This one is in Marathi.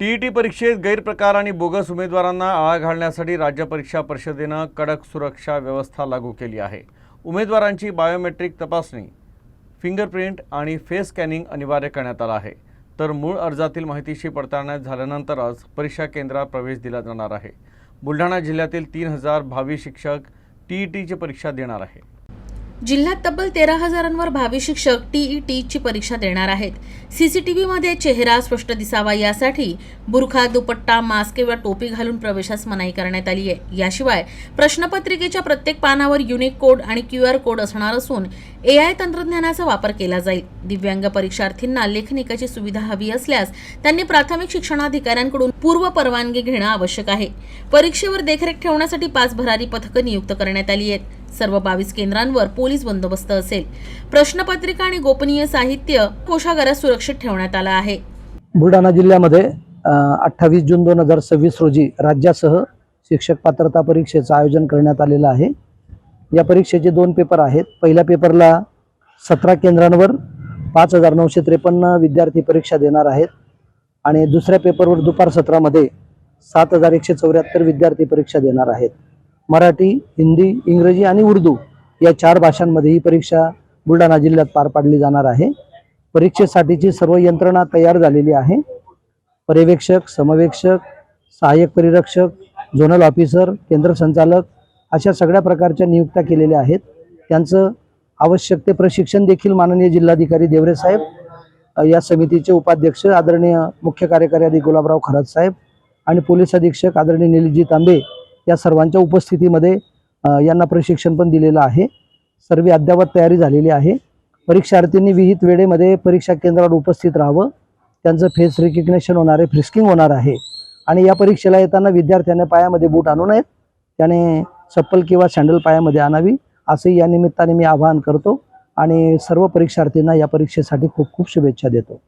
टीईटी परीक्षेत गैरप्रकार आणि बोगस उमेदवारांना आळा घालण्यासाठी राज्य परीक्षा परिषदेनं कडक सुरक्षा व्यवस्था लागू केली आहे। उमेदवारांची बायोमेट्रिक तपासणी, फिंगरप्रिंट आणि फेस स्कॅनिंग अनिवार्य करण्यात आलं आहे। तर मूळ अर्जातील माहितीशी पडताळणी झाल्यानंतरच परीक्षा केंद्रात प्रवेश दिला जाणार आहे। बुलढाणा जिल्ह्यातील 3000 भावी शिक्षक टीईटीची परीक्षा देणार आहेत। जिल्ह्यात तब्बल 13,000वर भावी शिक्षक टीईटीची परीक्षा देणार आहेत। सीसीटीव्हीमध्ये चेहरा स्पष्ट दिसावा यासाठी बुरखा, दुपट्टा, मास्क किंवा टोपी घालून प्रवेशास मनाई करण्यात आली आहे। याशिवाय प्रश्नपत्रिकेच्या प्रत्येक पानावर युनिक कोड आणि क्यूआर कोड असणार असून एआय तंत्रज्ञानाचा वापर केला जाईल। दिव्यांग परीक्षार्थींना लेखनिकाची सुविधा हवी असल्यास त्यांनी प्राथमिक शिक्षणाधिकाऱ्यांकडून पूर्व परवानगी घेणं आवश्यक आहे। परीक्षेवर देखरेख ठेवण्यासाठी 5 भरारी पथकं नियुक्त करण्यात आली आहेत। सर्व 22 केंद्रांवर पोलीस बंदोबस्त असेल। प्रश्नपत्रिका आणि गोपनीय साहित्य कोशागारात सुरक्षित ठेवण्यात आलं आहे। बुलढाणा जिल्ह्यामध्ये 28 जून 2026 रोजी राज्यासह शिक्षक पात्रता परीक्षेचं आयोजन करण्यात आलेलं आहे। या परीक्षेचे 2 पेपर आहेत। पहिल्या पेपरला 17 केंद्रांवर 5953 विद्यार्थी परीक्षा देणार आहेत आणि दुसऱ्या पेपरवर दुपार सत्रामध्ये 7174 विद्यार्थी परीक्षा देणार आहेत। मराठी, हिंदी, इंग्रजी आणि उर्दू या 4 भाषांमध्ये ही परीक्षा बुलढाणा जिल्ह्यात पार पाडली जाणार आहे। परीक्षेसाठीची सर्व यंत्रणा तयार झालेली आहे। पर्यवेक्षक, समवेक्षक, सहाय्यक परिरक्षक, झोनल ऑफिसर, केंद्र संचालक अशा सगळ्या प्रकारच्या नियुक्त्या केलेल्या आहेत। त्यांचं आवश्यक ते प्रशिक्षण देखील माननीय जिल्हाधिकारी देवरे साहेब, या समितीचे उपाध्यक्ष आदरणीय मुख्य कार्यकारी अधिकारी गुलाबराव खरात साहेब आणि पोलीस अधीक्षक आदरणीय निलजी तांबे या सर्वांच्या उपस्थितीमध्ये यांना प्रशिक्षण पण दिलेलं आहे। सर्व अद्ययावत तयारी झालेली आहे। परीक्षार्थींनी विहित वेळेमध्ये परीक्षा केंद्रावर उपस्थित राहावं। त्यांचं फेस रिकग्निशन होणार आहे, फ्रिस्किंग होणार आहे आणि या परीक्षेला येताना विद्यार्थ्यांनी पायामध्ये बूट आणू नयेत, त्याने चप्पल किंवा सँडल पायामध्ये आणावी असे या निमित्ताने मी आवाहन करतो आणि सर्व परीक्षार्थींना या परीक्षेसाठी खूप खूप शुभेच्छा देतो।